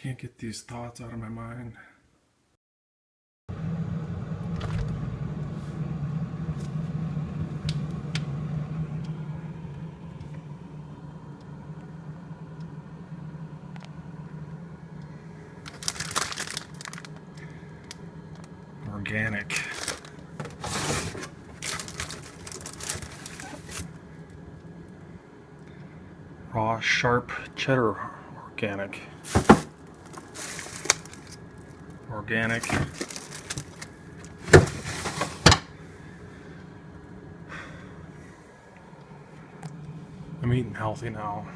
Can't get these thoughts out of my mind. Organic. Raw, sharp cheddar. Organic. Organic. I'm eating healthy now.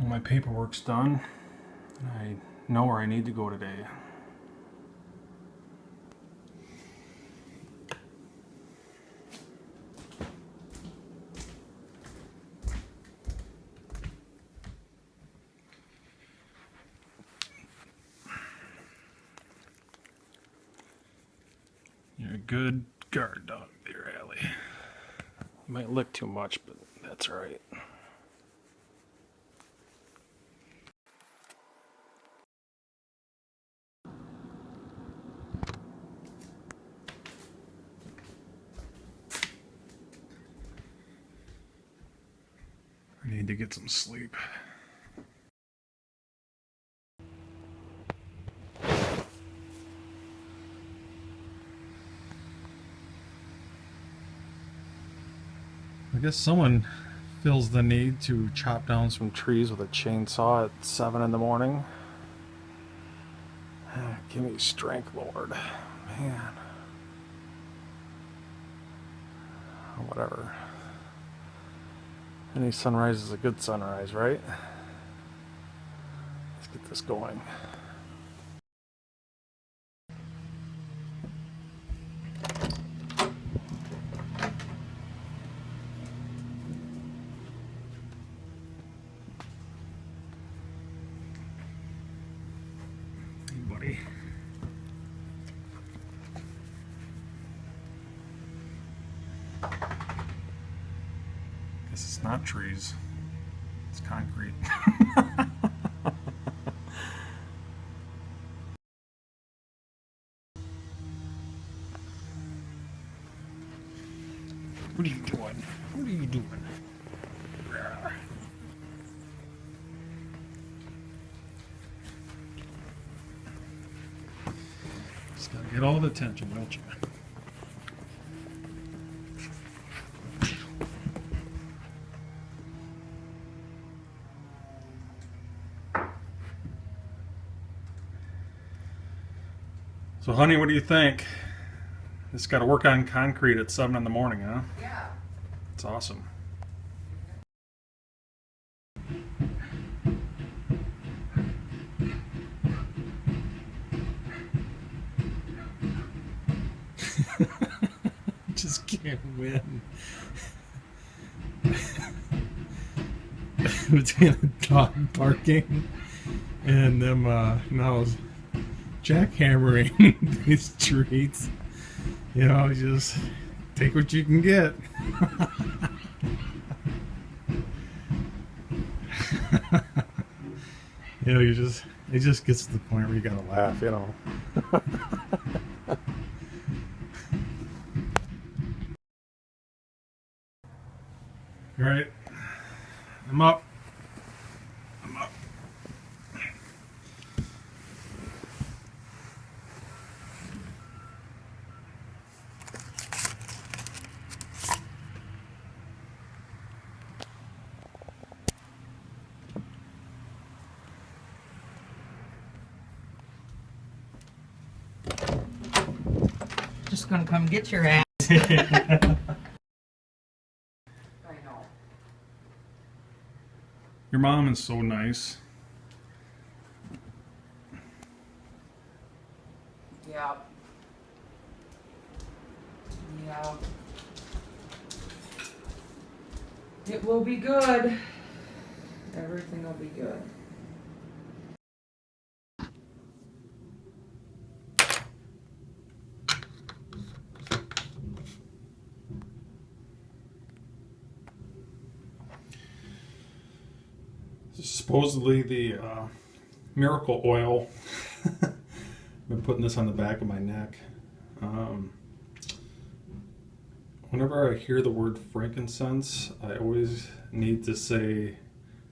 Well, my paperwork's done. I know where I need to go today. You're a good guard dog there, Allie. You might lick too much, but that's all right. I need to get some sleep. I guess someone feels the need to chop down some trees with a chainsaw at 7 in the morning. Give me strength, Lord. Man. Whatever. Any sunrise is a good sunrise, right? Let's get this going. Hey, buddy. Guess it's not trees. It's concrete. What are you doing? What are you doing? Just gotta get all the attention, don't you? So, honey, what do you think? It's got to work on concrete at 7 in the morning, huh? Yeah. It's awesome. Just can't win. Between a dog barking and them now jackhammering these treats. You know, just take what you can get. You know, it just gets to the point where you gotta laugh, you know. All right, I'm up. I'm up. gonna come get your ass. I know. Your mom is so nice. Yeah. Yeah. It will be good. Everything will be good. Supposedly the miracle oil. I've been putting this on the back of my neck. Whenever I hear the word frankincense, I always need to say,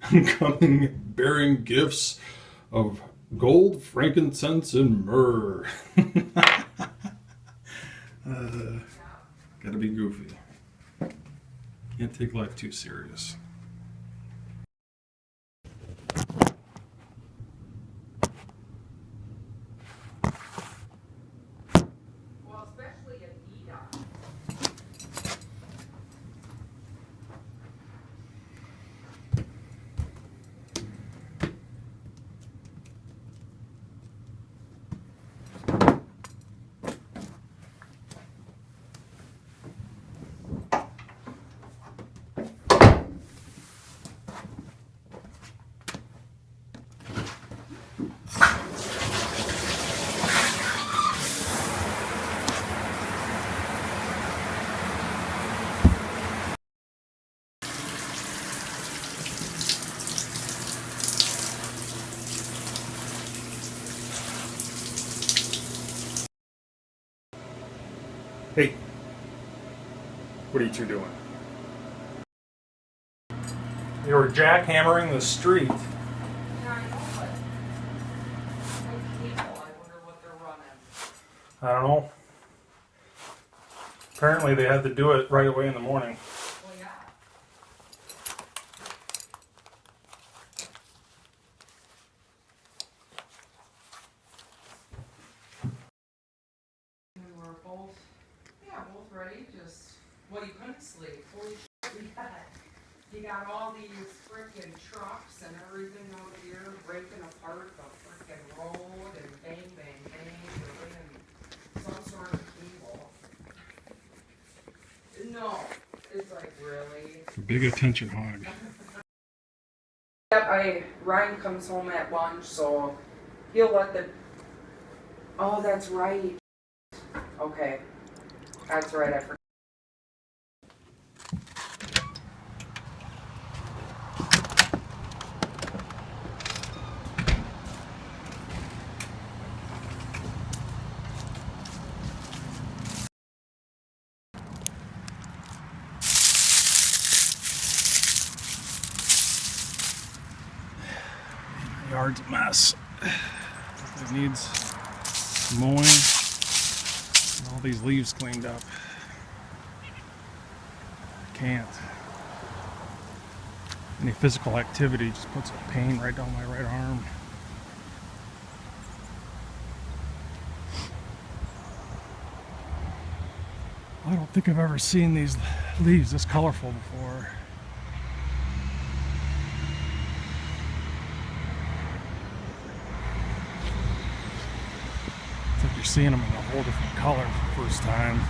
I'm coming bearing gifts of gold, frankincense, and myrrh. Gotta be goofy. Can't take life too serious. Well, especially at Eda. Hey, what are you two doing? You were jackhammering the street. Yeah, I know, but I wonder what they're running. I don't know. Apparently they had to do it right away in the morning. Well, yeah. And we're both ready. Just, well, you couldn't sleep. Holy shit, you got all these frickin' trucks and everything out here breaking apart the frickin' road and bang, bang, bang. They're bringing some sort of cable. No, it's like, really? Big attention hog. Yep, Ryan comes home at lunch, so he'll let the, oh, that's right. Okay, that's right, I forgot. Yard's a mess. It needs mowing and all these leaves cleaned up. Can't. Any physical activity just puts a pain right down my right arm. I don't think I've ever seen these leaves this colorful before. It's like you're seeing them in a whole different color for the first time.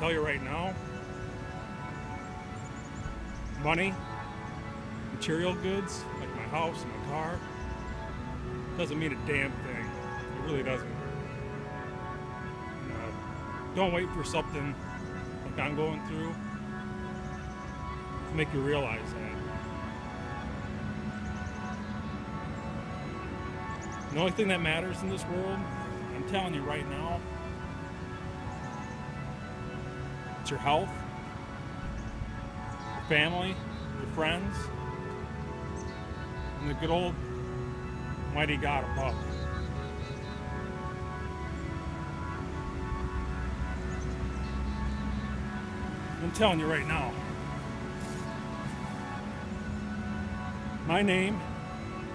tell you right now, money, material goods, like my house and my car, doesn't mean a damn thing. It really doesn't. Don't wait for something like I'm going through to make you realize that. The only thing that matters in this world, I'm telling you right now, it's your health, your family, your friends, and the good old mighty God above. I'm telling you right now, my name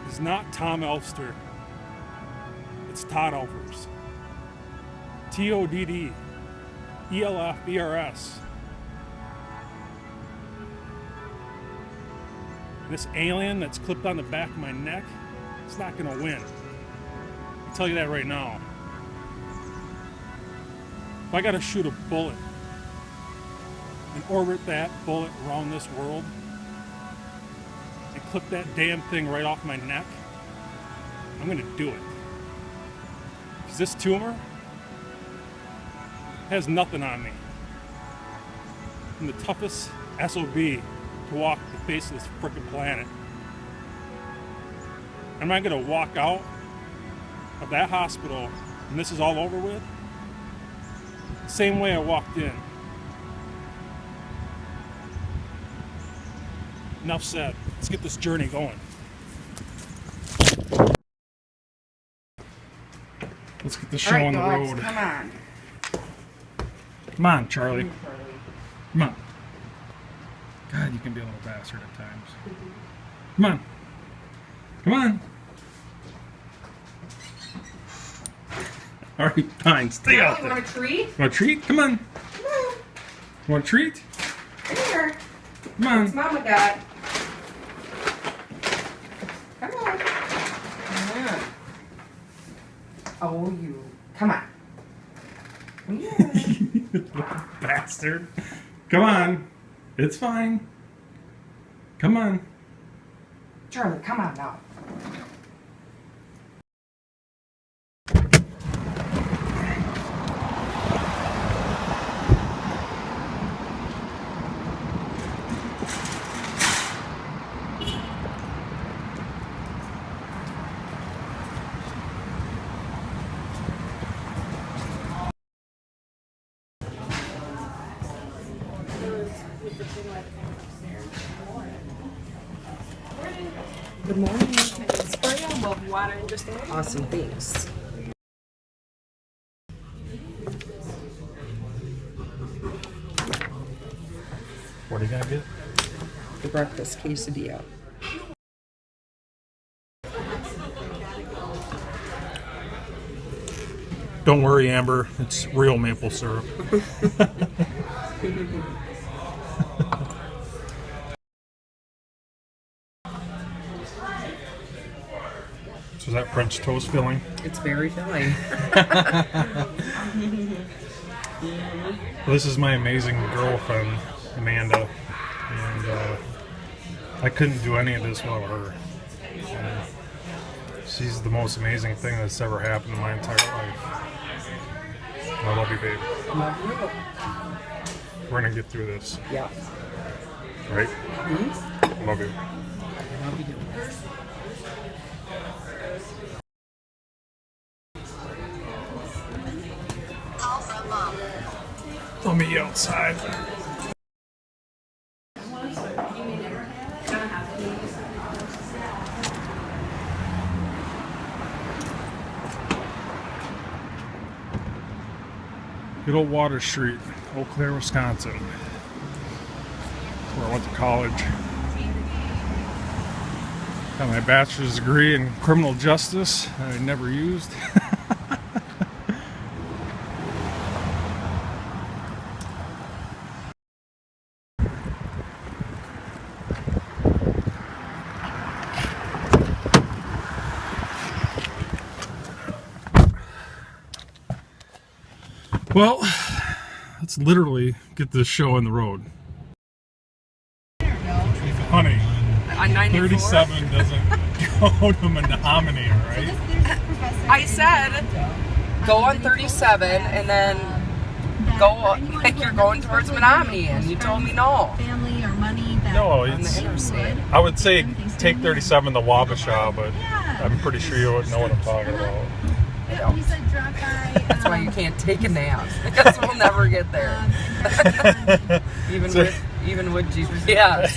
is not Tom Elfster. It's Todd Elfers. TODD-ELFERS. This alien that's clipped on the back of my neck, it's not gonna win. I'll tell you that right now. If I gotta shoot a bullet and orbit that bullet around this world and clip that damn thing right off my neck, I'm gonna do it. Because this tumor has nothing on me. I'm the toughest SOB to walk the face of this frickin' planet. Am I gonna walk out of that hospital and this is all over with? The same way I walked in. Enough said. Let's get this journey going. Let's get the show on the road. Come on. Come on, Charlie. Come on. God, you can be a little bastard at times. Come on. Come on. All right, fine. Stay out there. Want a treat? Want a treat? Come on. Come on. Want a treat? Come here. Come on. What's Mama got? Come on. Come on. Oh, you. Come on. Yeah. Bastard. Come on. It's fine. Come on. Charlie, come on now. Good morning. Spray them with water and just a little. Awesome, thanks. What are you gonna get? The breakfast quesadilla. Don't worry, Amber. It's real maple syrup. So is that French toast filling? It's very filling. Well, this is my amazing girlfriend, Amanda, and I couldn't do any of this without her. And she's the most amazing thing that's ever happened in my entire life. I love you, babe. Love you. We're gonna get through this, Yeah. right? Mm-hmm. Love you. Love you. I'll meet you outside. Good old Water Street, Eau Claire, Wisconsin. Where I went to college. Got my bachelor's degree in criminal justice that I never used. Well, Let's literally get this show on the road. Honey, On 94. 37 doesn't go to Menominee, right? I said, go on 37 and then go like you're going towards Menominee, and you told me no. Family or money that No, On the it's. interstate. I would say take 37 to Wabasha, but I'm pretty sure you would know what I'm talking about. He said drop by. That's why you can't take a nap, because we'll never get there. even with GPS.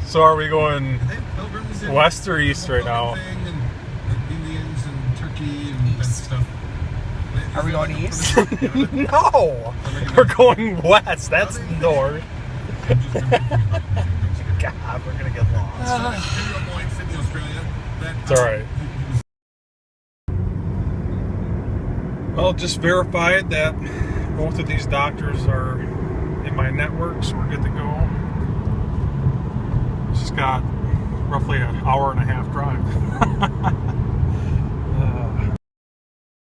So are we going west or east right now? East. Are we going east? No! We're going west. That's north. God, we're gonna get lost. It's alright. Well, just verified that both of these doctors are in my network, so we're good to go. Just got roughly an hour and a half drive.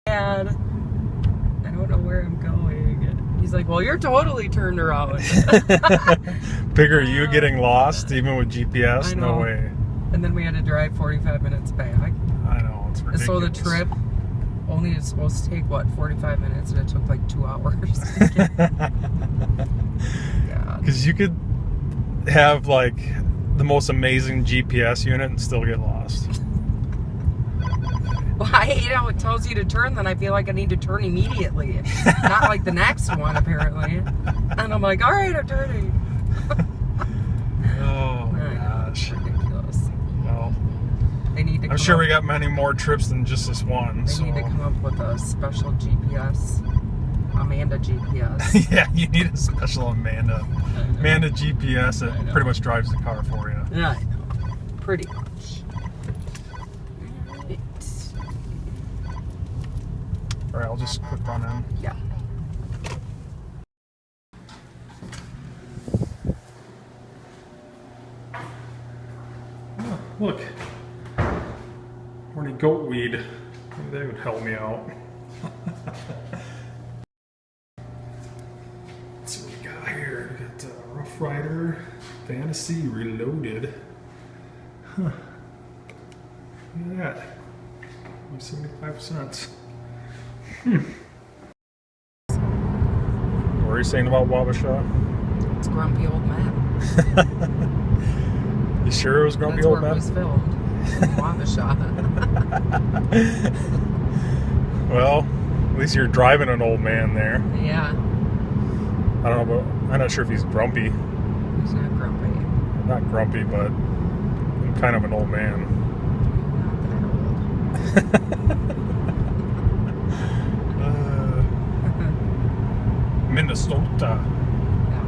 Dad, I don't know where I'm going. He's like, well, you're totally turned around. Figure you getting lost even with GPS? I know. No way. And then we had to drive 45 minutes back. I know, it's ridiculous. So the trip only is supposed to take, what, 45 minutes, and it took like 2 hours. God. Because you could have like the most amazing GPS unit and still get lost. Well, I hate how it tells you to turn, then I feel like I need to turn immediately. Not like the next one, apparently. And I'm like, all right, I'm turning. Oh my gosh. Ridiculous. Well, They need to I'm sure we got many more trips than just this one. They So need to come up with a special GPS. Amanda GPS. yeah, you need a special Amanda GPS that pretty much drives the car for you. Yeah, I know. Pretty much. All right, I'll just quick run in. Yeah. Oh, look, horny goat weed. Maybe that would help me out. Let's see what we got here. We got Rough Rider Fantasy Reloaded. Huh. Look at that. Only 75 cents. What are you saying about Wabasha? It's grumpy old man. You sure it was Grumpy That's Old where Man? it was filmed. Wabasha. Well, at least you're driving an old man there. Yeah. I don't know, but I'm not sure if he's grumpy. He's not grumpy. Not grumpy, but I'm kind of an old man. Not that old. Minnesota. Yeah.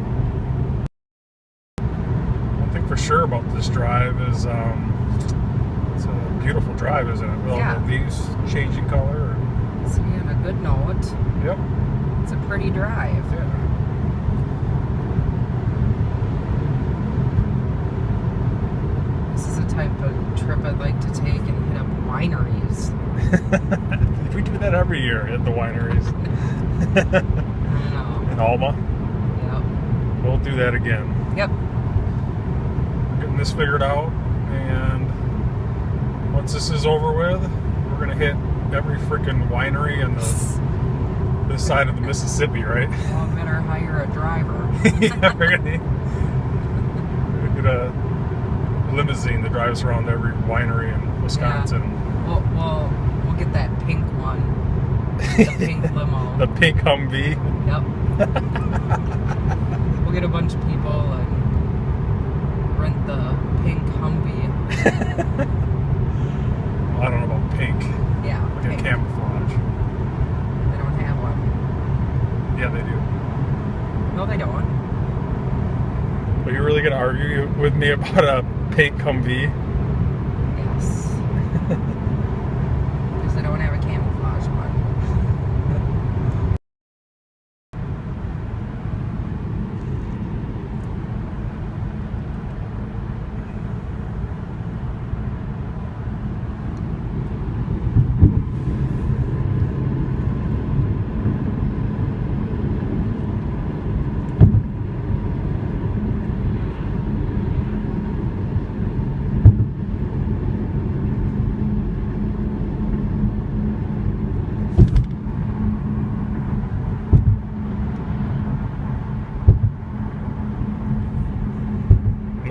One thing for sure about this drive is it's a beautiful drive, isn't it? With all Yeah. the leaves changing color. So on a good note, Yep. it's a pretty drive. Yeah. This is a type of trip I'd like to take and hit up wineries. We do that every year at the wineries. I don't know. In Alma. Yep. We'll do that again. Yep. Getting this figured out, and once this is over with, we're gonna hit every freaking winery on this side of the Mississippi, right? Well, I better hire a driver. Yeah, we're gonna get a limousine that drives around every winery in Wisconsin. We'll get that pink one. The pink limo. The pink Humvee. Yep. We'll get a bunch of people and rent the pink Humvee. I don't know about pink. Yeah. Like a pink. camouflage. They don't have one. Yeah, they do. No, they don't. Are you really gonna argue with me about a pink Humvee? Yes. Because they don't have a camouflage one.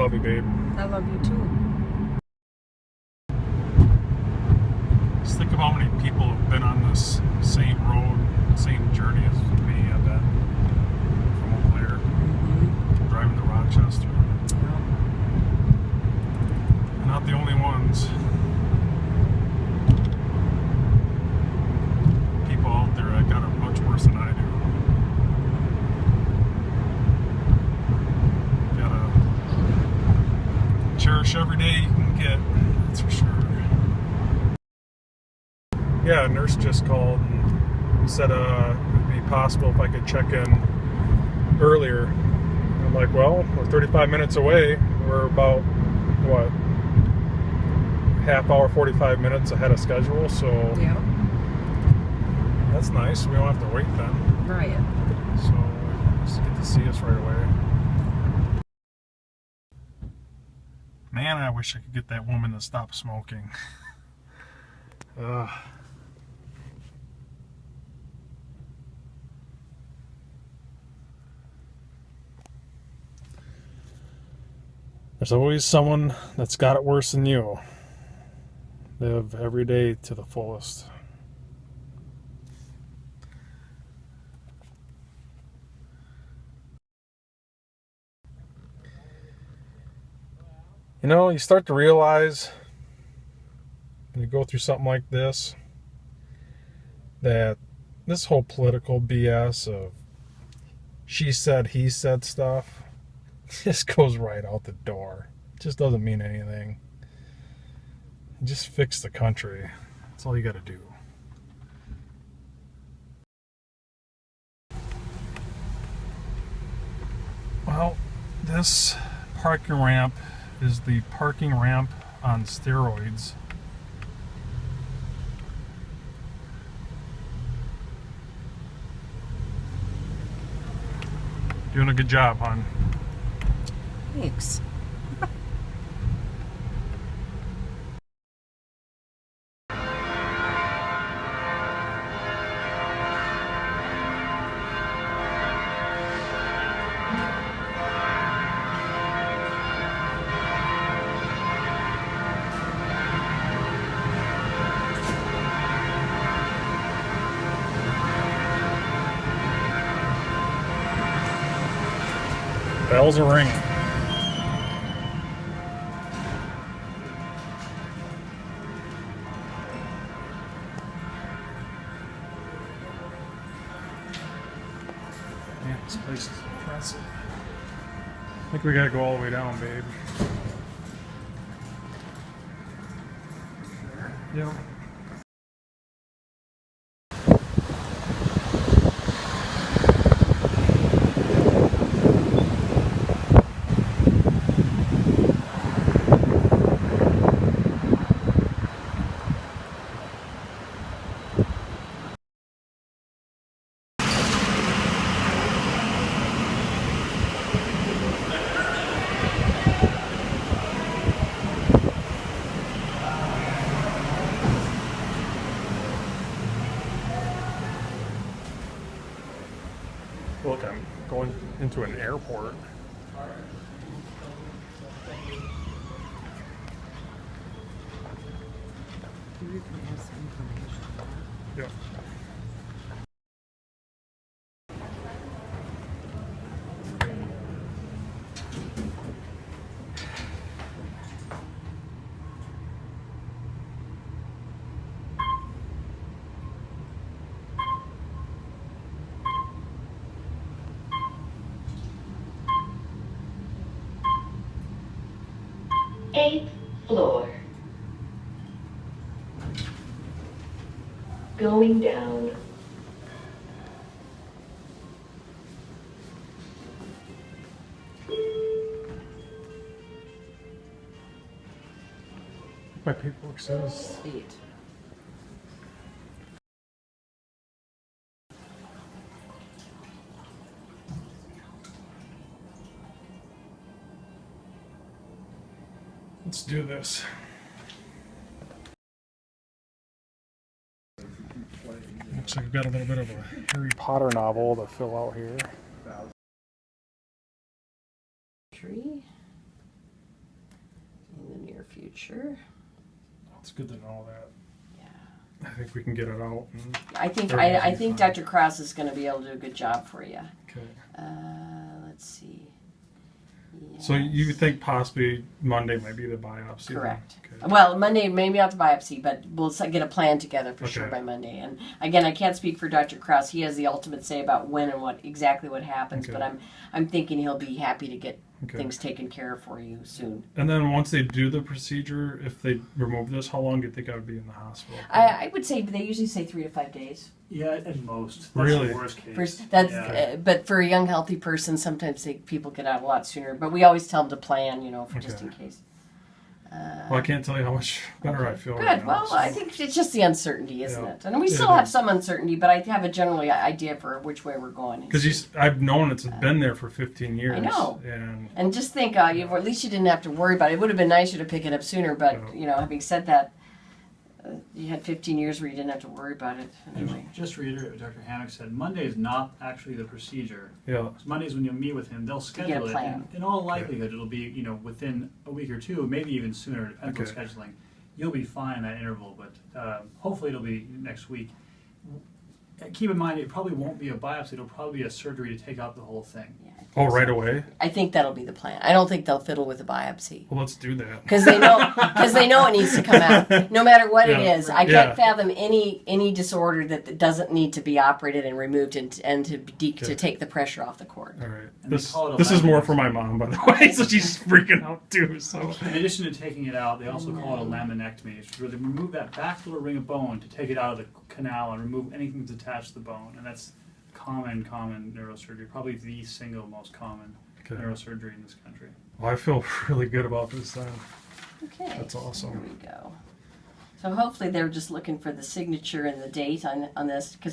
love you, babe. I love you too. Just think of how many people have been on this same road, same journey as me. I bet. From Eau Claire, driving to Rochester. We're not the only ones. People out there that got it much worse than I do. Gotta cherish every day you can get, that's for sure. Yeah, a nurse just called and said it'd be possible if I could check in earlier. I'm like, well, we're 35 minutes away. We're about, what, half hour, 45 minutes ahead of schedule, so Yeah. that's nice. We don't have to wait then. Right. So just get to see us right away. Man, I wish I could get that woman to stop smoking. Ugh. There's always someone that's got it worse than you. Live every day to the fullest. You know, you start to realize when you go through something like this that this whole political BS of she said, he said stuff just goes right out the door. It just doesn't mean anything. Just fix the country. That's all you got to do. Well, this parking ramp is the parking ramp on steroids. Doing a good job, hon. Thanks. Bells are ringing. Man, this place is impressive. I think we gotta go all the way down, babe. Yeah. Look, I'm going into an airport. Yeah. Eighth floor. Going down. My paperwork says 8. let's do this. Looks like I've got a little bit of a Harry Potter novel to fill out here. Tree. Sure. It's good to know that. Yeah. I think we can get it out. And I think everything's I think fine. Dr. Cross is going to be able to do a good job for you. Okay. Let's see. So you Yes. think possibly Monday might be the biopsy? then? Correct. Okay. Well, Monday, maybe not the biopsy, but we'll get a plan together for sure Okay. by Monday. And again, I can't speak for Dr. Krause. He has the ultimate say about when and exactly what happens. Okay. But I'm thinking he'll be happy to get Okay. things taken care of for you soon. And then once they do the procedure, if they remove this, how long do you think I would be in the hospital? I would say they usually say 3 to 5 days. Yeah, at most. That's Really? the worst case. But for a young healthy person, sometimes people get out a lot sooner. But we always tell them to plan, for just in case. Well, I can't tell you how much better I feel. Good. Right now, Well, so. I think it's just the uncertainty, isn't Yeah. it? And we Yeah, still it have is. some uncertainty, but I have a general idea for which way we're going. Because I've known it's been there for 15 years. I know. And just think, at least you didn't have to worry about it. It would have been nicer to pick it up sooner, but having said that, you had 15 years where you didn't have to worry about it. Anyway. Just to reiterate what Dr. Hammock said, Monday is not actually the procedure. yeah. Monday is when you meet with him. They'll schedule it. plan. And in all likelihood, it'll be within a week or two, maybe even sooner, depends Okay. on scheduling. You'll be fine in that interval, but hopefully it'll be next week. Keep in mind, it probably won't be a biopsy. It'll probably be a surgery to take out the whole thing. Yeah, I think Oh, right so. away? I think that'll be the plan. I don't think they'll fiddle with a biopsy. Well, let's do that. Because they know it needs to come out, no matter what it Yeah. is. I Yeah. can't fathom any disorder that doesn't need to be operated and removed and to take the pressure off the cord. All right. And they This call it a is more laminectomy. for my mom, by the way, so she's freaking out too. So In addition to taking it out, they also call it a laminectomy. It's where they remove that back little ring of bone to take it out of the canal and remove anything that's attached to the bone. And that's common neurosurgery, probably the single most common Okay. neurosurgery in this country. well, I feel really good about this then. Okay. That's awesome. There we go. So hopefully they're just looking for the signature and the date on this. Cause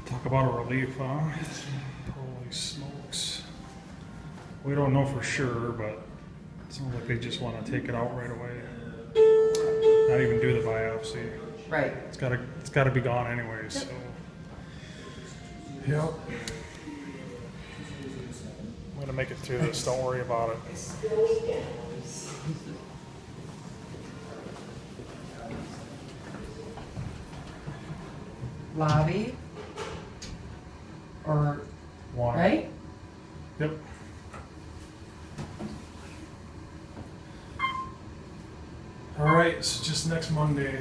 Talk about a relief, huh? Holy smokes. We don't know for sure, but it sounds like they just want to take it out right away. Not even do the biopsy. right. It's gotta be gone anyway, so. Yep. I'm gonna make it through this, don't worry about it. Lobby. Or, One. right? Yep. Alright, so just next Monday.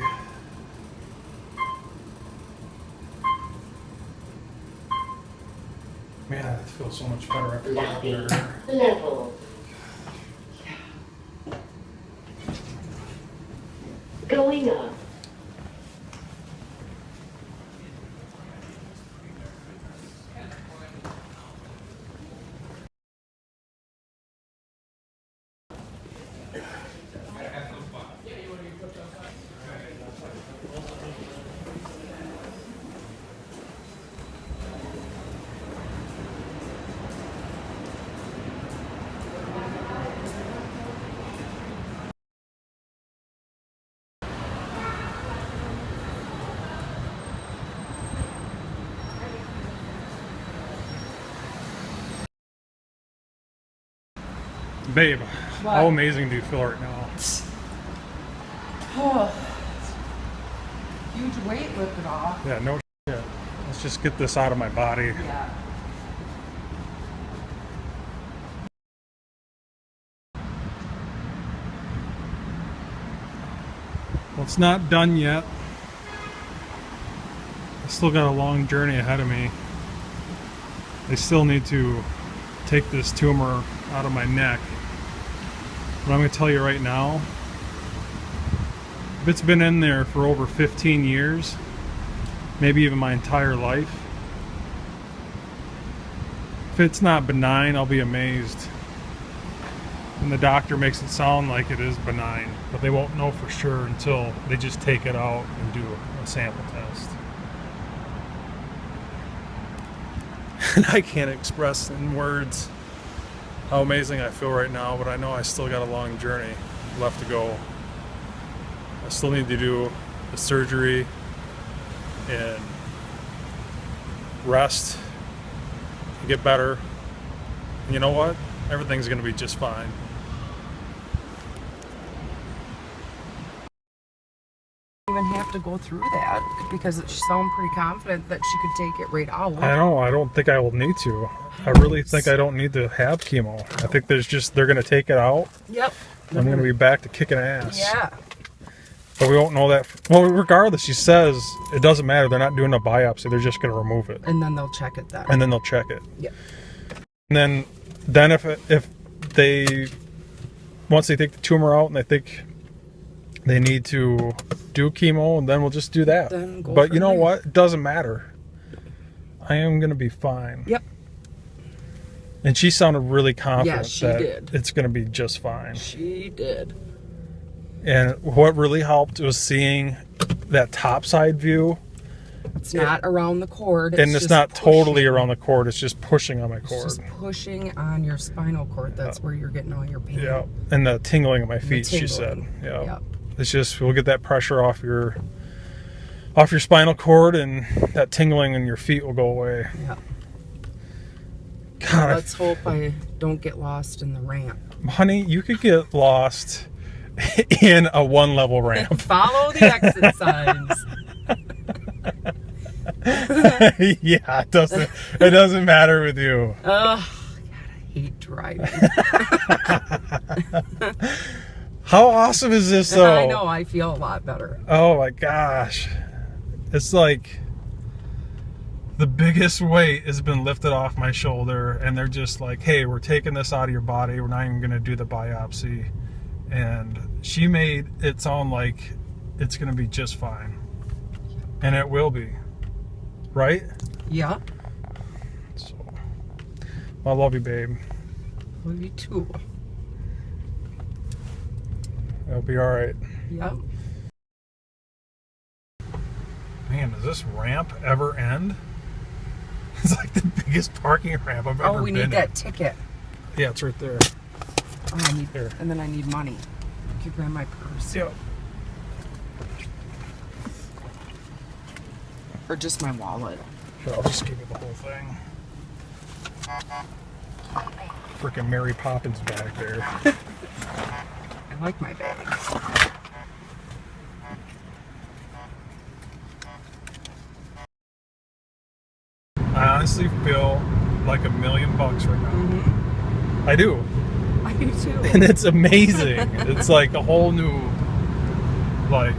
Man, I feel so much better after getting up Lobby there. level. Going up. Babe, how amazing do you feel right now? Oh. Huge weight lifted off. Yeah, no shit. Let's just get this out of my body. Yeah. Well, it's not done yet. I still got a long journey ahead of me. They still need to take this tumor out of my neck. But I'm going to tell you right now, if it's been in there for over 15 years, maybe even my entire life, if it's not benign, I'll be amazed. And the doctor makes it sound like it is benign, but they won't know for sure until they just take it out and do a sample test. And I can't express in words how amazing I feel right now, but I know I still got a long journey left to go. I still need to do the surgery and rest get better. You know what? Everything's going to be just fine. Even have to go through that because she sounded pretty confident that she could take it right out. I know. I don't think I will need to. I really think I don't need to have chemo. I think they're going to take it out. Yep. I'm going to be back to kicking ass. Yeah. But we won't know that. Well, regardless, she says it doesn't matter. They're not doing a biopsy. They're just going to remove it. And then they'll check it then. And then they'll check it. Yep. And then if they, once they take the tumor out and they think they need to do chemo, and then we'll just do that. But you know what? It doesn't matter. I am going to be fine. Yep. And she sounded really confident that did. it's going to be just fine. She did. And what really helped was seeing that top side view. It's not around the cord. And it's just not pushing. totally around the cord. It's just pushing on my cord. It's just pushing on your spinal cord. That's where you're getting all your pain. Yeah. And the tingling of my feet, she said. Yeah. Yep. It's just, we'll get that pressure off your spinal cord, and that tingling in your feet will go away. Yeah. God, let's hope I don't get lost in the ramp. Honey, you could get lost in a 1-level ramp. Follow the exit signs. Yeah, it doesn't matter with you. Oh, God, I hate driving. How awesome is this, though? I know, I feel a lot better. Oh my gosh. It's like the biggest weight has been lifted off my shoulder, and they're just like, hey, we're taking this out of your body. We're not even going to do the biopsy. And she made it sound like it's going to be just fine. And it will be. Right? Yeah. So, I love you, babe. Love you too. It'll be all right. Yep. Man, does this ramp ever end? It's like the biggest parking ramp I've ever been in. Oh, we need that ticket. Yeah, it's right there. Oh, I need there. And then I need money. I could grab my purse. Yep. Or just my wallet. Here, I'll just give you the whole thing. Freaking Mary Poppins back there. I like my bags. I honestly feel like $1 million right now. Mm-hmm. I do. I do too. And it's amazing. It's like a whole new, like,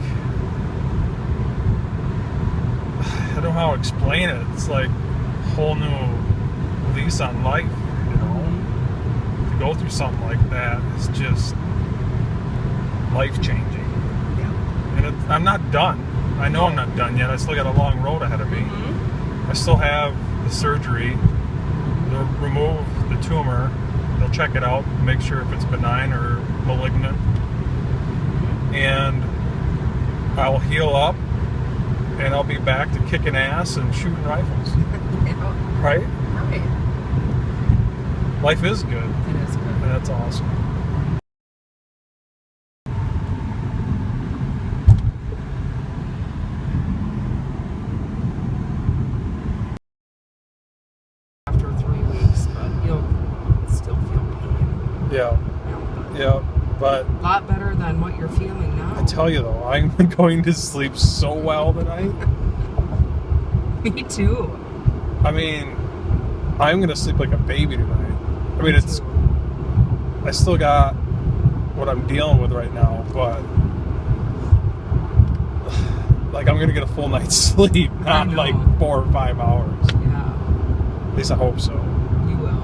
I don't know how to explain it. It's like a whole new lease on life, you know? To go through something like that is just life-changing. Yeah. And I'm not done. I know I'm not done yet. I still got a long road ahead of me. Mm-hmm. I still have the surgery. They'll remove the tumor. They'll check it out, make sure if it's benign or malignant. And I'll heal up, and I'll be back to kicking ass and shooting rifles. Yeah. Right? Right. Life is good. It is good. And that's awesome. After 3 weeks, but you'll still feel pain. Yeah. Yeah. But a lot better than what you're feeling now. I tell you though, I'm going to sleep so well tonight. Me too. I mean, I'm going to sleep like a baby tonight. I mean, I still got what I'm dealing with right now, but like I'm going to get a full night's sleep, not like 4 or 5 hours. Yeah. At least I hope so. You will.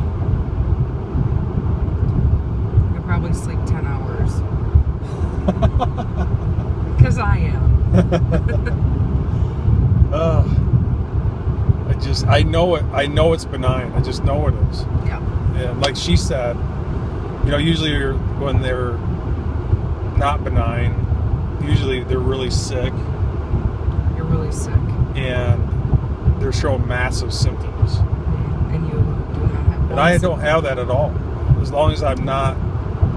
You'll probably sleep 10 hours. Because I am. I know it. I know it's benign. I just know it is. Yeah. And like she said, you know, usually when they're not benign, usually they're really sick. You're really sick. And they're showing massive symptoms. And you do not have. And I don't have that at all. As long as I'm not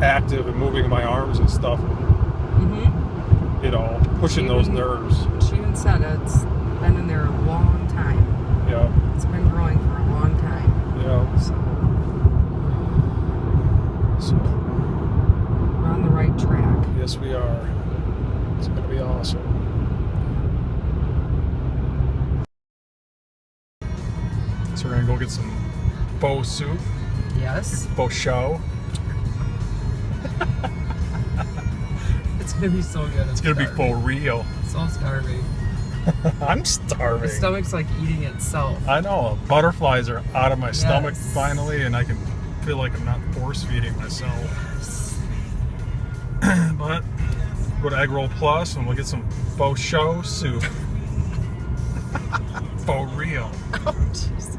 active and moving my arms and stuff. Mm-hmm. You know, pushing those nerves. She even said it's been in there a long time. Yeah. It's been growing for a long time. Yeah. So, We're on the right track. yes, we are. It's going to be awesome. So we're going to go get some faux soup, Yes. faux show. It's gonna be so good. It's going to be faux real. So starving. I'm starving. My stomach's like eating itself. I know. Butterflies are out of my stomach Yes. finally, and I can feel like I'm not force feeding myself. But go to Egg Roll Plus and we'll get some faux show soup. Faux real. Oh, Jesus.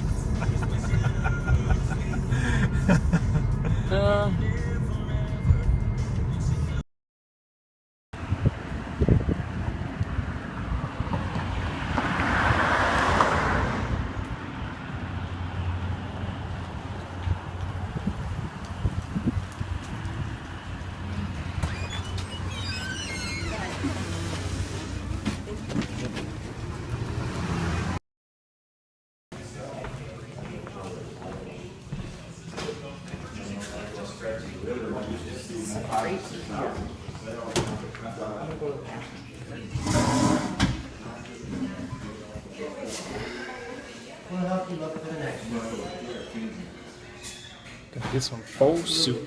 Gonna get some faux soup.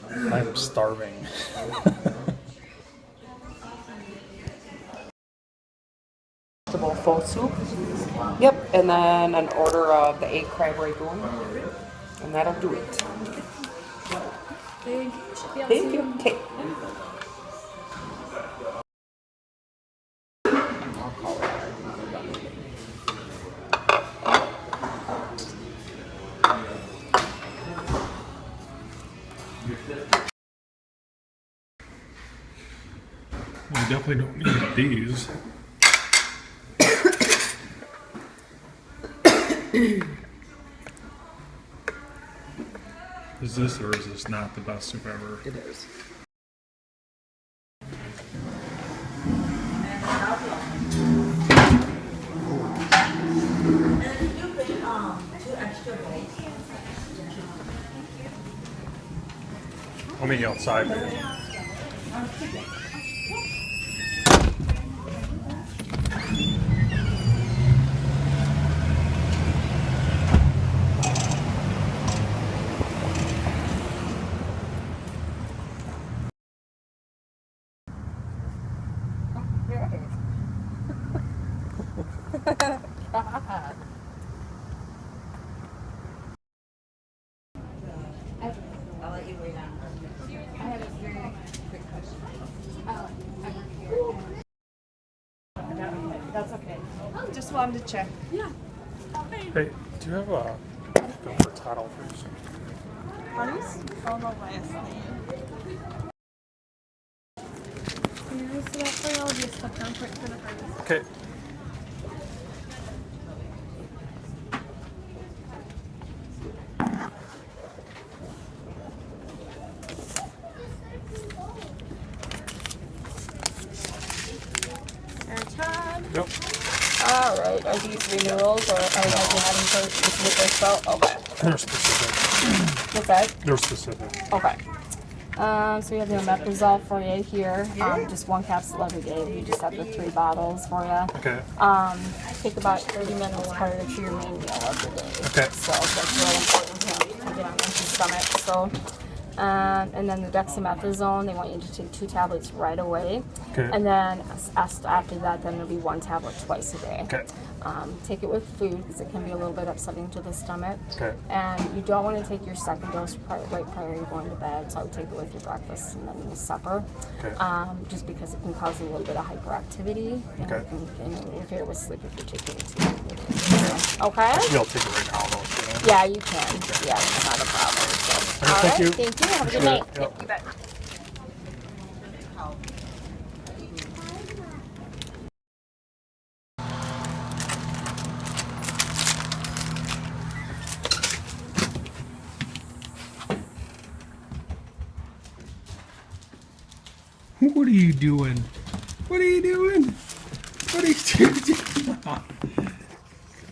I'm starving. Vegetable faux soup. Yep, and then an order of the egg crab ragoon. And that'll do it. Thank you. Okay. We definitely don't need these. Is this or is this not the best soup ever? It is. I'll meet you outside. That's okay. Just wanted to check. Yeah. Hey, do you have a bill for Todd Alfers? Honey's? Oh, the last name. Can you see that for you? I'll just step down quick for the first. Okay. Yep. All right. Are these renewals or are you having for specific spell? Okay. They're specific. What's that? They're specific. Okay. So we have the omeprazole for you here. Just one capsule every day. You just have the 3 bottles for you. Okay. Take about 30 minutes prior to your main meal every day. Okay. So that's really important to get on empty stomach. So, and then the dexamethasone, they want you to take 2 tablets right away. Okay. And then after that, then there'll be 1 tablet twice a day. Okay. Take it with food because it can be a little bit upsetting to the stomach. Okay. And you don't want to take your second dose right prior to going to bed. So I would take it with your breakfast and then your supper. Okay. Just because it can cause a little bit of hyperactivity and Okay. it can interfere with sleep if you're taking it too much. Okay? You'll take it right now, though. Yeah, you can. Yeah, that's not a problem. So, Okay, all thank right. you. Thank you. Have a good Appreciate night. it. Yep. You bet. What are you doing? What are you doing? What are you doing?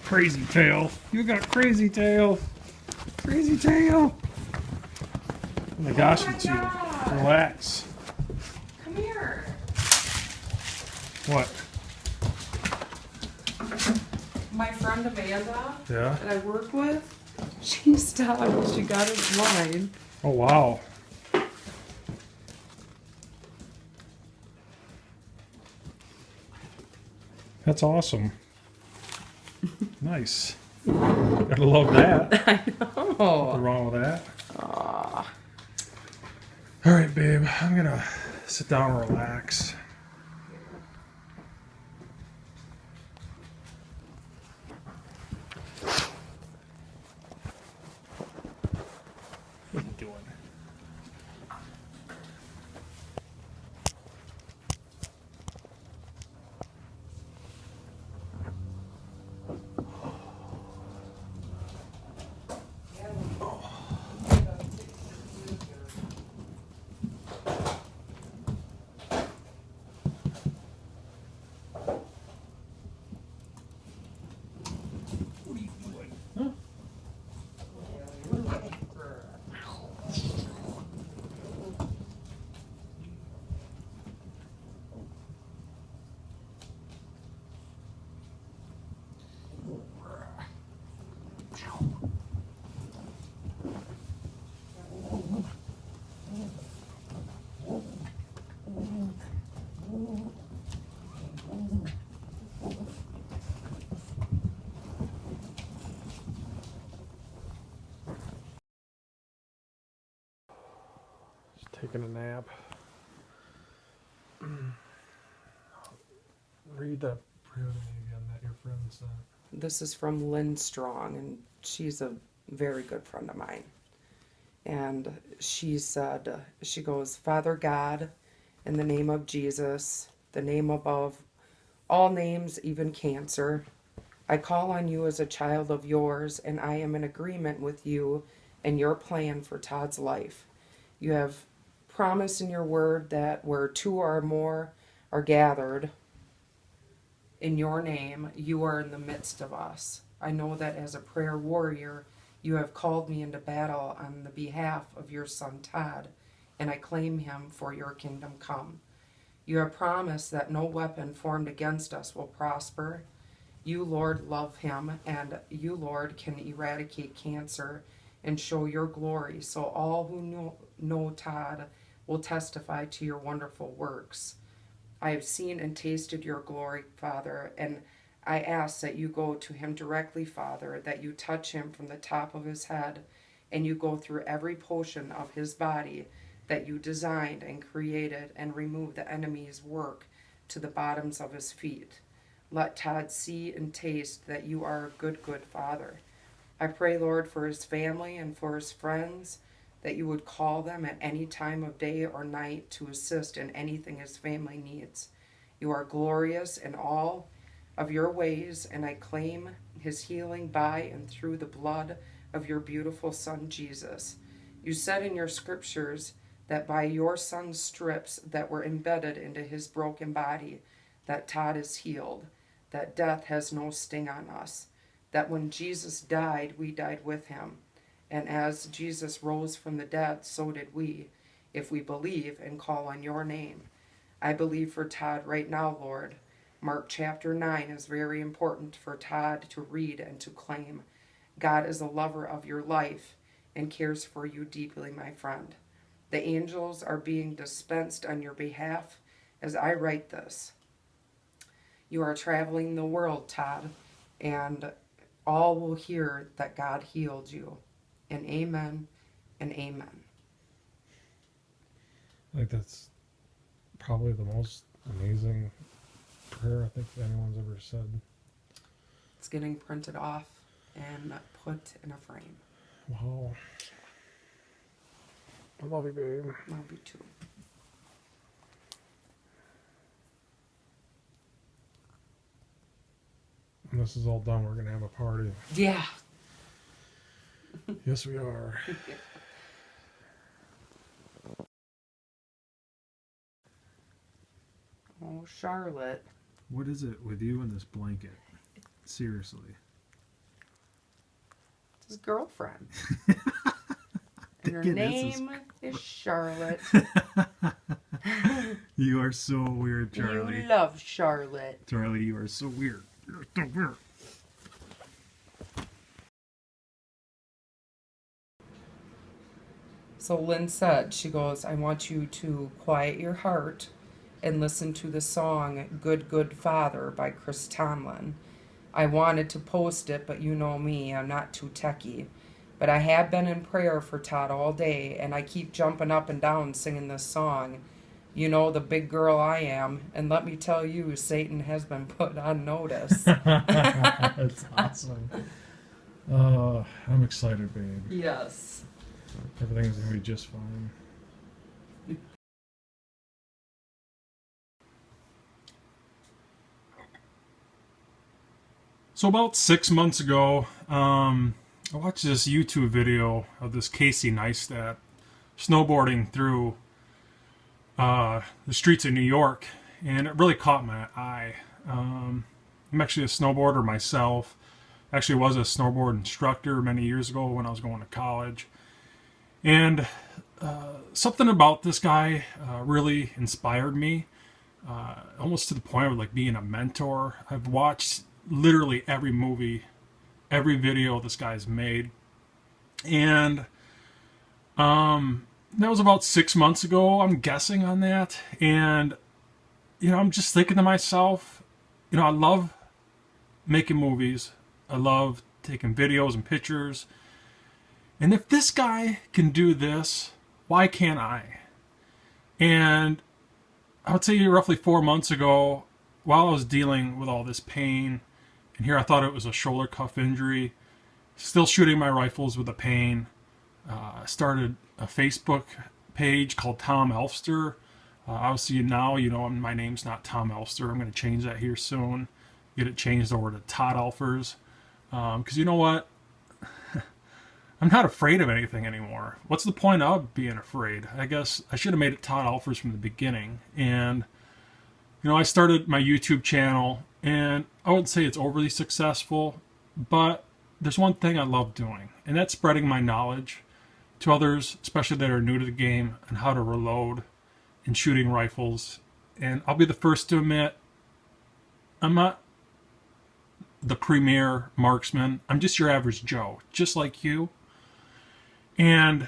Crazy tail. You got crazy tail. Crazy tail. Oh my gosh, Oh my it's you. God. Relax. Come here. What? My friend Amanda Yeah? that I work with, she stopped. She got his line. Oh, wow. That's awesome. Nice. Gotta love that. I know. Nothing wrong with that. All right, babe. I'm gonna sit down and relax. What are you doing? What are you doing? Huh? Just taking a nap. Read that prayer to me again that your friend sent. This is from Lynn Strong, and she's a very good friend of mine. And she said, she goes, Father God, in the name of Jesus, the name above all names, even cancer, I call on you as a child of yours, and I am in agreement with you and your plan for Todd's life. You have promised in your word that where two or more are gathered in your name, you are in the midst of us. I know that as a prayer warrior, you have called me into battle on the behalf of your son Todd, and I claim him for your kingdom come. You have promised that no weapon formed against us will prosper. You, Lord, love him, and you, Lord, can eradicate cancer and show your glory, so all who know Todd will testify to your wonderful works. I have seen and tasted your glory, Father, and I ask that you go to him directly, Father, that you touch him from the top of his head, and you go through every portion of his body that you designed and created, and remove the enemy's work to the bottoms of his feet. Let Todd see and taste that you are a good, good Father. I pray, Lord, for his family and for his friends, that you would call them at any time of day or night to assist in anything his family needs. You are glorious in all of your ways, and I claim his healing by and through the blood of your beautiful Son, Jesus. You said in your scriptures that by your Son's strips that were embedded into his broken body, that Todd is healed, that death has no sting on us, that when Jesus died, we died with him. And as Jesus rose from the dead, so did we, if we believe and call on your name. I believe for Todd right now, Lord. Mark chapter 9 is very important for Todd to read and to claim. God is a lover of your life and cares for you deeply, my friend. The angels are being dispensed on your behalf as I write this. You are traveling the world, Todd, and all will hear that God healed you. And amen and amen. I think that's probably the most amazing prayer I think anyone's ever said. It's getting printed off and put in a frame. Wow. I love you, babe. Love you too. When this is all done, we're going to have a party. Yeah. Yes, we are. Oh, Charlotte. What is it with you and this blanket? Seriously. It's his girlfriend. And her Thinking this is name is Charlotte. You are so weird, Charlie. You love Charlotte. Charlie, you are so weird. You're so weird. So Lynn said, she goes, I want you to quiet your heart and listen to the song Good Good Father by Chris Tomlin. I wanted to post it, but you know me, I'm not too techy. But I have been in prayer for Todd all day, and I keep jumping up and down singing this song. You know the big girl I am, and let me tell you, Satan has been put on notice. That's awesome. Oh, I'm excited, babe. Yes. Everything's gonna be just fine. So about 6 months ago, I watched this YouTube video of this Casey Neistat snowboarding through the streets of New York, and it really caught my eye. I'm actually a snowboarder myself. Actually was a snowboard instructor many years ago when I was going to college. And something about this guy really inspired me, almost to the point of like being a mentor. I've watched literally every movie, every video this guy's made. And that was about 6 months ago, I'm guessing on that. And, you know, I'm just thinking to myself, you know, I love making movies. I love taking videos and pictures. And if this guy can do this, why can't I? And I would say roughly 4 months ago, while I was dealing with all this pain, and here I thought it was a shoulder cuff injury, still shooting my rifles with the pain, I started a Facebook page called Tom Elfster. Obviously now, you know, my name's not Tom Elfster. I'm going to change that here soon. Get it changed over to Todd Elfers. Because you know what? I'm not afraid of anything anymore. What's the point of being afraid? I guess I should have made it Todd Elfers from the beginning. And, you know, I started my YouTube channel, and I wouldn't say it's overly successful, but there's one thing I love doing, and that's spreading my knowledge to others, especially that are new to the game, on how to reload and shooting rifles. And I'll be the first to admit, I'm not the premier marksman. I'm just your average Joe, just like you. And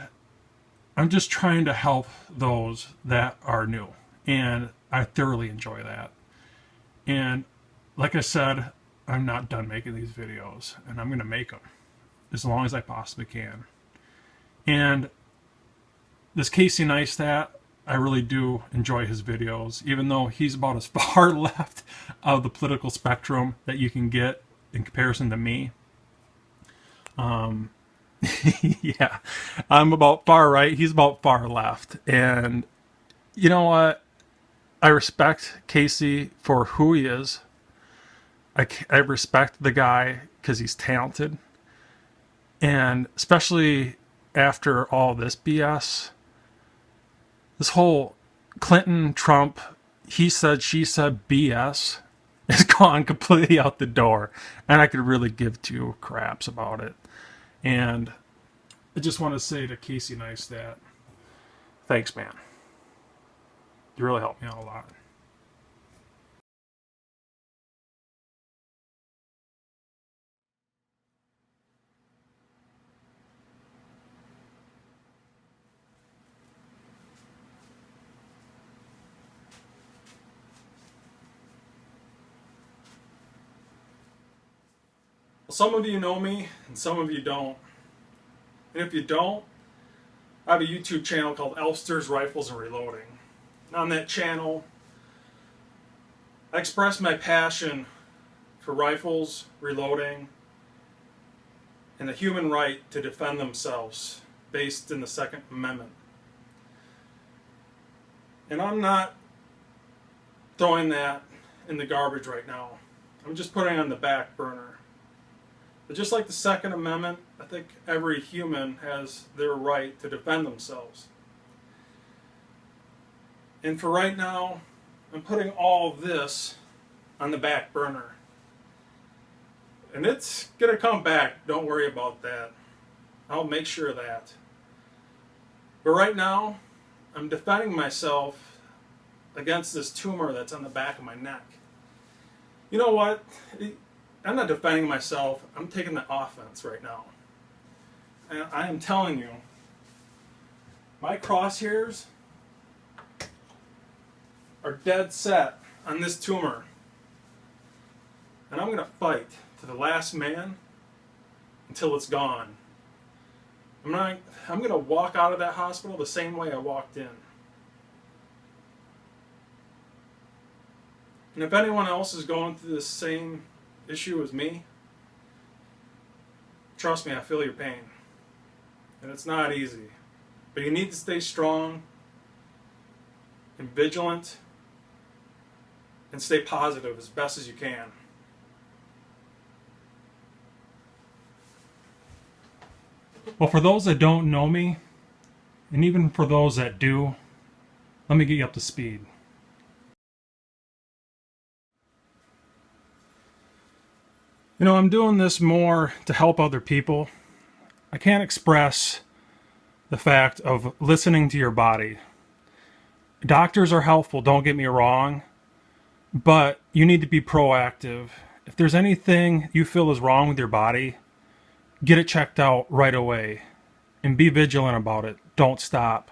I'm just trying to help those that are new. And I thoroughly enjoy that. And like I said, I'm not done making these videos. And I'm going to make them as long as I possibly can. And this Casey Neistat, I really do enjoy his videos, even though he's about as far left of the political spectrum that you can get in comparison to me. Yeah, I'm about far right, he's about far left. And you know what? I respect Casey for who he is. I respect the guy because he's talented. And especially after all this BS, this whole Clinton, Trump, he said, she said BS has gone completely out the door. And I could really give two craps about it. And I just want to say to Casey Neistat, thanks, man. You really helped me out a lot. Some of you know me, and some of you don't. And if you don't, I have a YouTube channel called Elfster's Rifles and Reloading. And on that channel, I express my passion for rifles, reloading, and the human right to defend themselves based in the Second Amendment. And I'm not throwing that in the garbage right now. I'm just putting it on the back burner. But just like the Second Amendment, I think every human has their right to defend themselves. And for right now, I'm putting all of this on the back burner. And it's going to come back, don't worry about that. I'll make sure of that. But right now, I'm defending myself against this tumor that's on the back of my neck. You know what? I'm not defending myself. I'm taking the offense right now. And I am telling you, my crosshairs are dead set on this tumor. And I'm going to fight to the last man until it's gone. I'm going to walk out of that hospital the same way I walked in. And if anyone else is going through the same issue as me, trust me, I feel your pain. And it's not easy. But you need to stay strong and vigilant and stay positive as best as you can. Well, for those that don't know me, and even for those that do, let me get you up to speed. You know, I'm doing this more to help other people. I can't express the fact of listening to your body. Doctors are helpful, don't get me wrong, but you need to be proactive. If there's anything you feel is wrong with your body, get it checked out right away and be vigilant about it. Don't stop.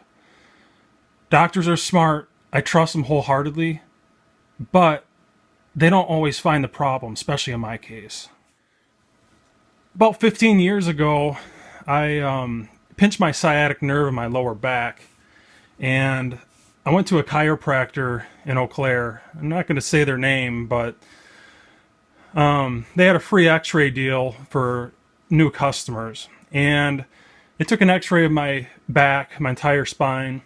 Doctors are smart. I trust them wholeheartedly, but they don't always find the problem, especially in my case. About 15 years ago, I pinched my sciatic nerve in my lower back, and I went to a chiropractor in Eau Claire. I'm not going to say their name, but they had a free x-ray deal for new customers, and they took an x-ray of my back, my entire spine,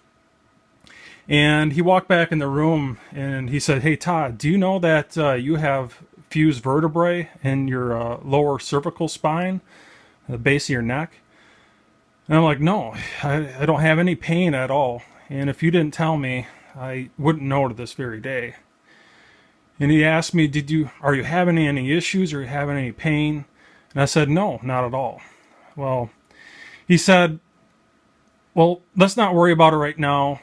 and he walked back in the room and he said, "Hey Todd, do you know that you have fused vertebrae in your lower cervical spine, the base of your neck?" And I'm like, "No, I don't have any pain at all, and if you didn't tell me, I wouldn't know to this very day." And he asked me, are you having any issues? Are you having any pain? And I said, "No, not at all." Well, he said, "Well, let's not worry about it right now.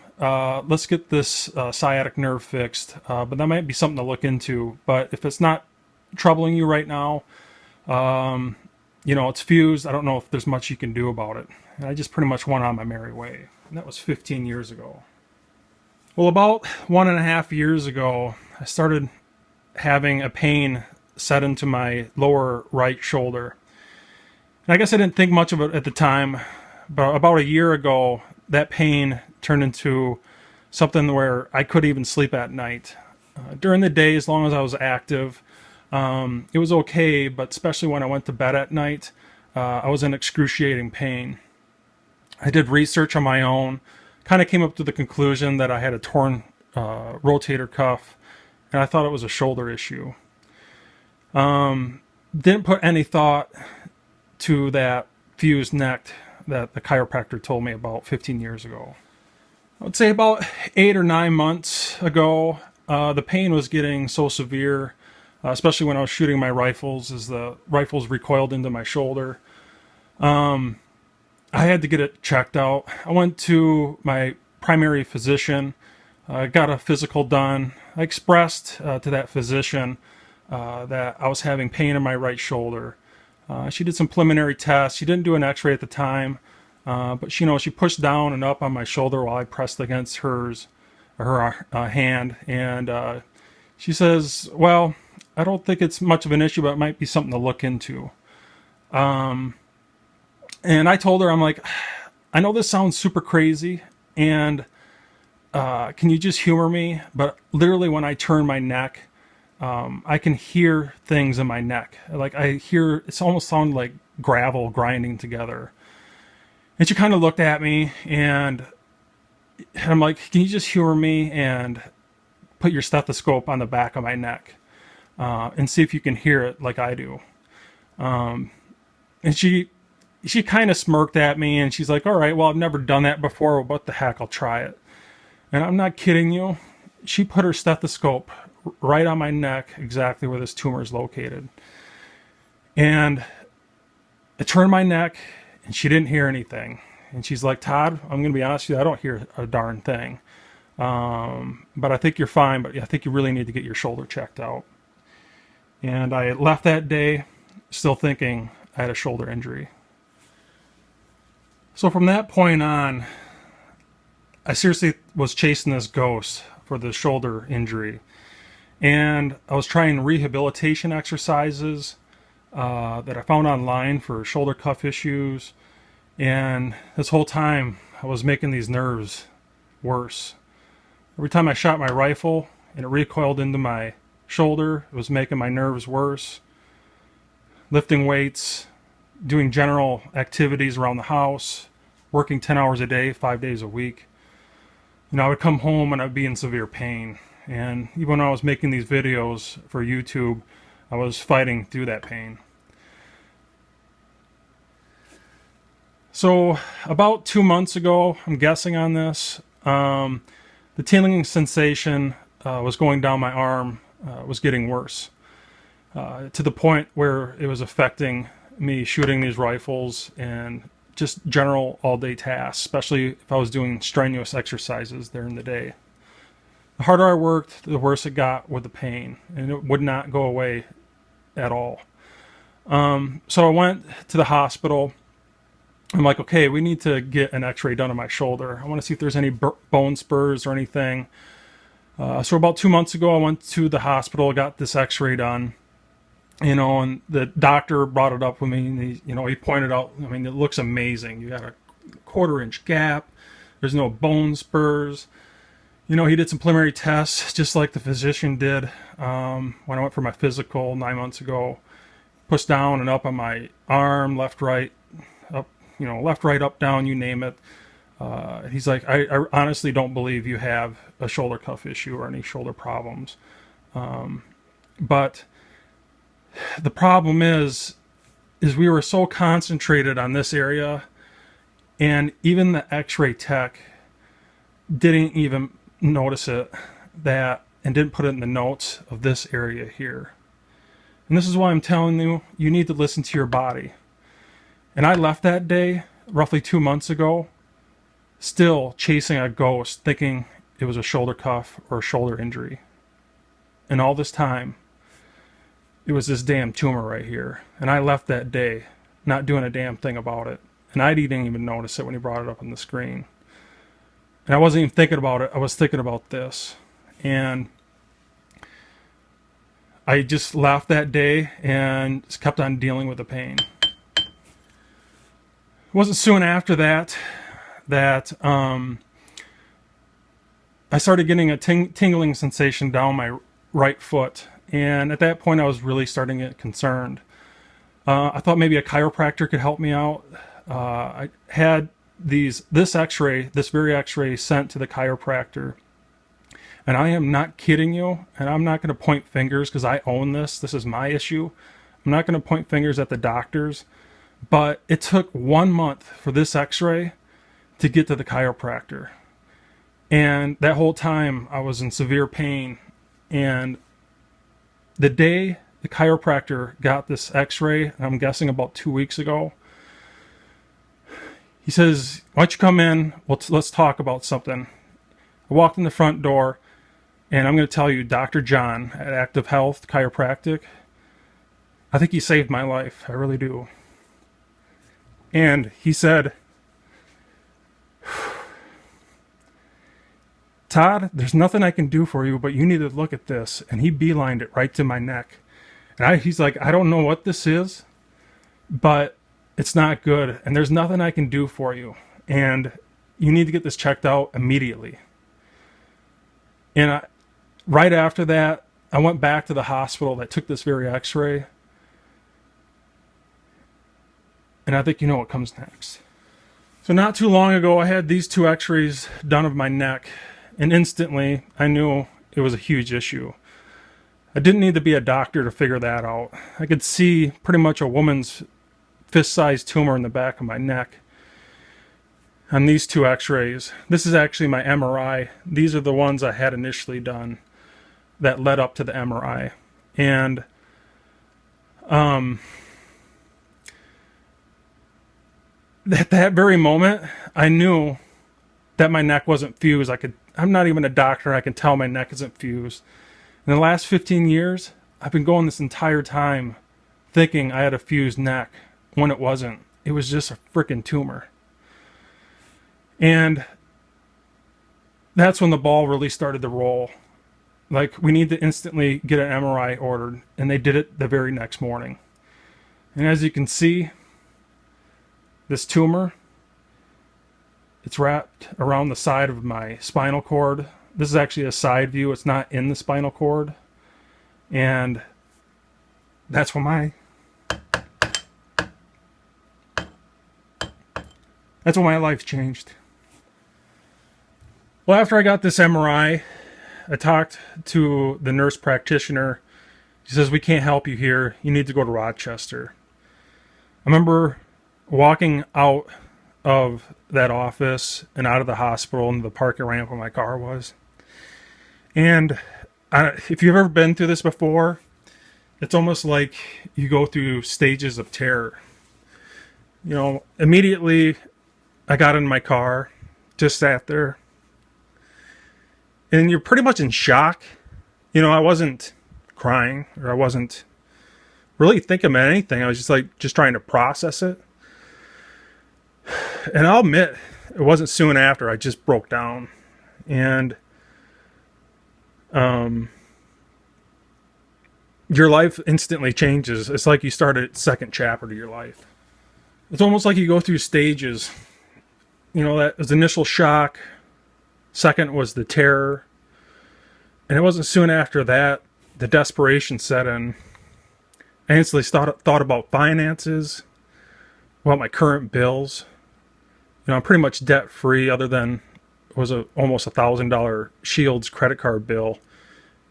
Let's get this sciatic nerve fixed. But that might be something to look into. But if it's not troubling you right now, it's fused. I don't know if there's much you can do about it." And I just pretty much went on my merry way. And that was 15 years ago. Well, about 1.5 years ago, I started having a pain set into my lower right shoulder. And I guess I didn't think much of it at the time, but about a year ago, that pain turned into something where I couldn't even sleep at night. During the day, as long as I was active, it was okay, but especially when I went to bed at night, I was in excruciating pain. I did research on my own, kind of came up to the conclusion that I had a torn rotator cuff, and I thought it was a shoulder issue. Didn't put any thought to that fused neck that the chiropractor told me about 15 years ago. I would say about 8 or 9 months ago, the pain was getting so severe, especially when I was shooting my rifles, as the rifles recoiled into my shoulder. I had to get it checked out. I went to my primary physician, got a physical done. I expressed to that physician that I was having pain in my right shoulder. She did some preliminary tests. She didn't do an x-ray at the time, but she pushed down and up on my shoulder while I pressed against her hand, and she says, "Well, I don't think it's much of an issue, but it might be something to look into." And I told her, I'm like, "I know this sounds super crazy, and can you just humor me? But literally when I turn my neck, I can hear things in my neck. Like it's almost sounded like gravel grinding together." And she kind of looked at me, and I'm like, "Can you just humor me and put your stethoscope on the back of my neck and see if you can hear it like I do?" And she kind of smirked at me, and she's like, "All right, well, I've never done that before. Well, what the heck, I'll try it." And I'm not kidding you. She put her stethoscope right on my neck, exactly where this tumor is located. And I turned my neck, and she didn't hear anything. And she's like, Todd, I'm going to be honest with you, I don't hear a darn thing. But I think you're fine, but I think you really need to get your shoulder checked out. And I left that day still thinking I had a shoulder injury. So from that point on, I seriously was chasing this ghost for the shoulder injury. And I was trying rehabilitation exercises that I found online for shoulder cuff issues. And this whole time, I was making these nerves worse. Every time I shot my rifle and it recoiled into my shoulder, it was making my nerves worse. Lifting weights, doing general activities around the house, working 10 hours a day, 5 days a week. You know, I would come home and I'd be in severe pain. And even when I was making these videos for YouTube, I was fighting through that pain. So about 2 months ago, I'm guessing on this, the tingling sensation was going down my arm, was getting worse. To the point where it was affecting me shooting these rifles and just general all-day tasks, especially if I was doing strenuous exercises during the day. The harder I worked, the worse it got with the pain, and it would not go away at all. So I went to the hospital. I'm like, okay, we need to get an x-ray done on my shoulder. I want to see if there's any bone spurs or anything. So about 2 months ago, I went to the hospital, got this x-ray done. You know, and the doctor brought it up with me, and he pointed out, I mean, it looks amazing. You got a 1/4-inch gap. There's no bone spurs. You know, he did some preliminary tests, just like the physician did when I went for my physical 9 months ago. Pushed down and up on my arm, left, right, up, left, right, up, down, you name it. He's like, I honestly don't believe you have a shoulder cuff issue or any shoulder problems. But the problem is we were so concentrated on this area, and even the x-ray tech didn't even notice it, and didn't put it in the notes of this area here. And this is why I'm telling you, you need to listen to your body. And I left that day, roughly 2 months ago, still chasing a ghost, thinking it was a shoulder cuff or a shoulder injury. And all this time, it was this damn tumor right here. And I left that day not doing a damn thing about it. And I didn't even notice it when he brought it up on the screen. And I wasn't even thinking about it. I was thinking about this. And I just left that day and just kept on dealing with the pain. It wasn't soon after that I started getting a tingling sensation down my right foot. And at that point, I was really starting to get concerned. I thought maybe a chiropractor could help me out. I had this very x-ray sent to the chiropractor. And I am not kidding you, and I'm not going to point fingers because I own this. This is my issue. I'm not going to point fingers at the doctors. But it took 1 month for this x-ray to get to the chiropractor. And that whole time, I was in severe pain. And the day the chiropractor got this x-ray, I'm guessing about 2 weeks ago, he says, why don't you come in, let's talk about something. I walked in the front door, and I'm going to tell you, Dr. John at Active Health Chiropractic, I think he saved my life. I really do. And he said, Todd, there's nothing I can do for you, but you need to look at this. And he beelined it right to my neck. And he's like, I don't know what this is, but it's not good. And there's nothing I can do for you. And you need to get this checked out immediately. And right after that, I went back to the hospital that took this very x-ray. And I think you know what comes next. So not too long ago, I had these 2 x-rays done of my neck. And instantly, I knew it was a huge issue. I didn't need to be a doctor to figure that out. I could see pretty much a woman's fist-sized tumor in the back of my neck on these 2 x-rays. This is actually my MRI. These are the ones I had initially done that led up to the MRI. And at that very moment, I knew that my neck wasn't fused. I'm not even a doctor. I can tell my neck isn't fused. In the last 15 years, I've been going this entire time thinking I had a fused neck when it wasn't. It was just a freaking tumor. And that's when the ball really started to roll. Like, we need to instantly get an MRI ordered, and they did it the very next morning. And as you can see, this tumor, it's wrapped around the side of my spinal cord. This is actually a side view. It's not in the spinal cord. And that's when my life changed. Well, after I got this MRI, I talked to the nurse practitioner. She says, we can't help you here. You need to go to Rochester. I remember walking out of that office and out of the hospital into the parking ramp where my car was. And if you've ever been through this before, it's almost like you go through stages of terror. You know, immediately I got in my car, just sat there, and you're pretty much in shock. You know, I wasn't crying, or I wasn't really thinking about anything. I was just trying to process it. And I'll admit, it wasn't soon after I just broke down. And your life instantly changes. It's like you start a second chapter to your life. It's almost like you go through stages. You know, that was initial shock. Second was the terror. And it wasn't soon after that the desperation set in. I instantly thought about finances, about my current bills. You know, I'm pretty much debt free, other than it was almost $1,000 Shields credit card bill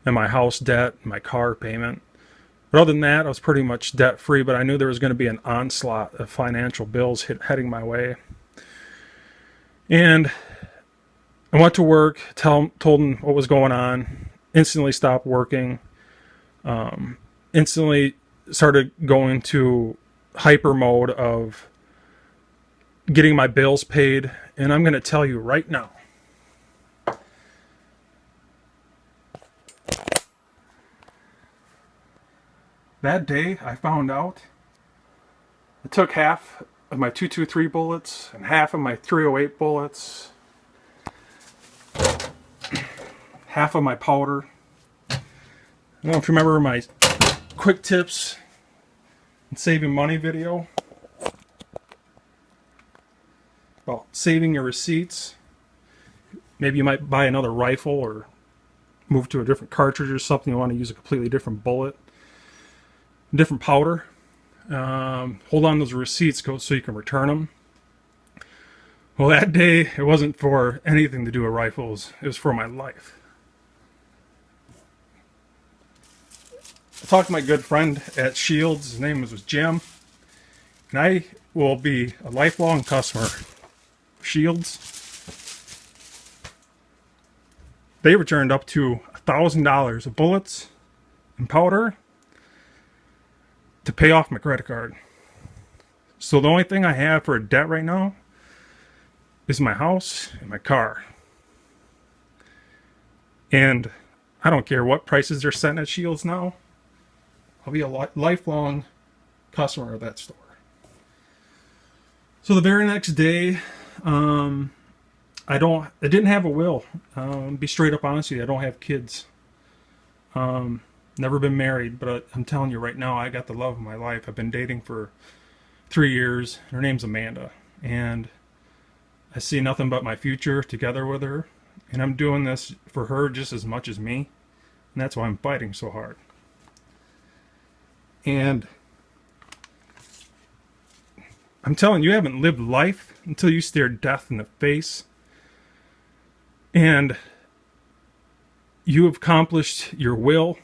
and my house debt, my car payment. But other than that, I was pretty much debt free. But I knew there was going to be an onslaught of financial bills heading my way. And I went to work, told them what was going on, instantly stopped working, instantly started going to hyper mode of getting my bills paid. And I'm going to tell you right now, that day I found out I took half of my 223 bullets and half of my 308 bullets, half of my powder. I don't know if you remember my quick tips and saving money video about saving your receipts. Maybe you might buy another rifle or move to a different cartridge or something. You want to use a completely different bullet, different powder. Hold on those receipts so you can return them. Well, that day it wasn't for anything to do with rifles. It was for my life. I talked to my good friend at Shields. His name was Jim. And I will be a lifelong customer of Shields. They returned up to $1,000 of bullets and powder to pay off my credit card. So the only thing I have for a debt right now is my house and my car. And I don't care what prices they're setting at Shields now. I'll be a lifelong customer of that store. So the very next day, I didn't have a will. Be straight up honest with you, I don't have kids. Never been married, but I'm telling you right now, I got the love of my life. I've been dating for 3 years. Her name's Amanda, and I see nothing but my future together with her. And I'm doing this for her just as much as me, and that's why I'm fighting so hard. And I'm telling you, you haven't lived life until you stare death in the face. And you have accomplished your will,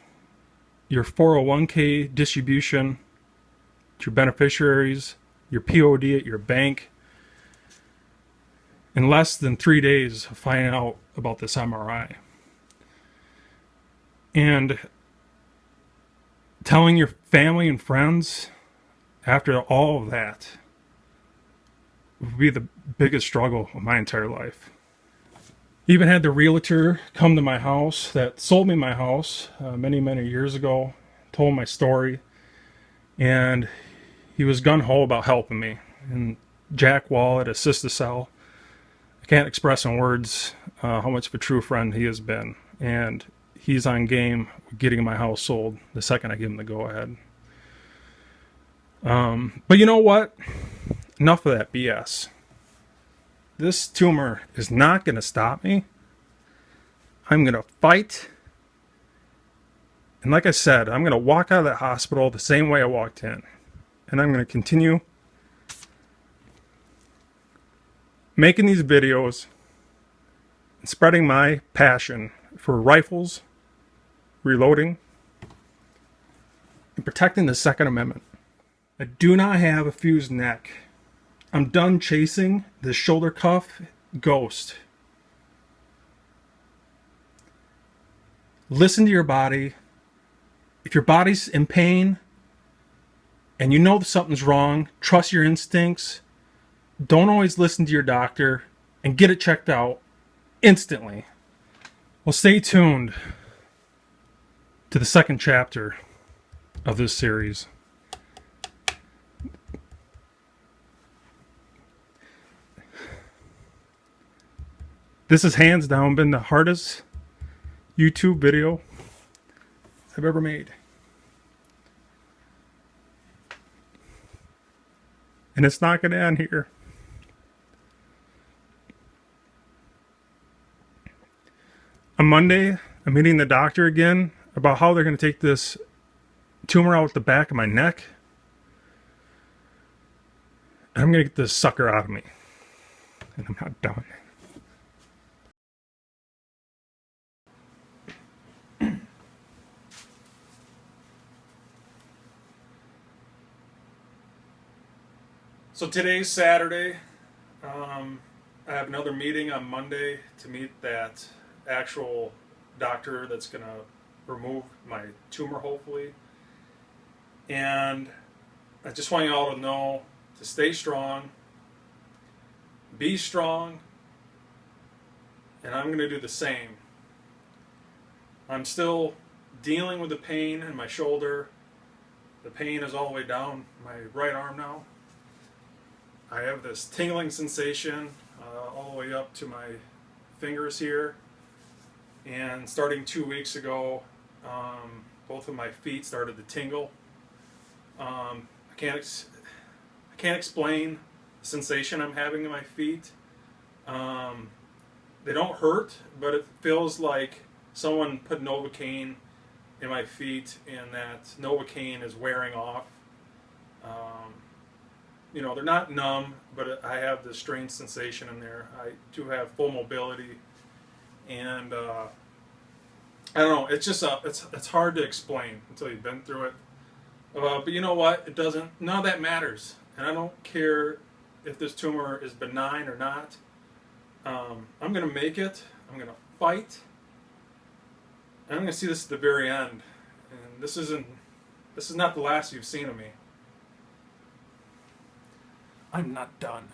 your 401k distribution, your beneficiaries, your POD at your bank, in less than 3 days of finding out about this MRI. And telling your family and friends after all of that, would be the biggest struggle of my entire life. Even had the realtor come to my house that sold me my house many years ago, told my story, and he was gung-ho about helping me. And Jack Wall at Assist-A-Cell, I can't express in words how much of a true friend he has been, and he's on game with getting my house sold the second I give him the go-ahead. But you know what? Enough of that BS. This tumor is not going to stop me. I'm going to fight. And like I said, I'm going to walk out of that hospital the same way I walked in. And I'm going to continue making these videos and spreading my passion for rifles, reloading, and protecting the Second Amendment. I do not have a fused neck. I'm done chasing the shoulder cuff ghost. Listen to your body. If your body's in pain and you know something's wrong, trust your instincts. Don't always listen to your doctor and get it checked out instantly. Well, stay tuned to the second chapter of this series. This has hands down been the hardest YouTube video I've ever made. And it's not going to end here. On Monday, I'm meeting the doctor again about how they're going to take this tumor out the back of my neck. And I'm going to get this sucker out of me. And I'm not done. So today's Saturday. I have another meeting on Monday to meet that actual doctor that's going to remove my tumor, hopefully. And I just want you all to know to stay strong, be strong, and I'm going to do the same. I'm still dealing with the pain in my shoulder. The pain is all the way down my right arm now. I have this tingling sensation all the way up to my fingers here. And starting 2 weeks ago, both of my feet started to tingle. I can't explain the sensation I'm having in my feet. They don't hurt, but it feels like someone put Novocaine in my feet, and that Novocaine is wearing off. You know, they're not numb, but I have this strange sensation in there. I do have full mobility, and I don't know. It's just it's hard to explain until you've been through it. But you know what? It doesn't. None of that matters, and I don't care if this tumor is benign or not. I'm gonna make it. I'm gonna fight, and I'm gonna see this at the very end. And this is not the last you've seen of me. I'm not done.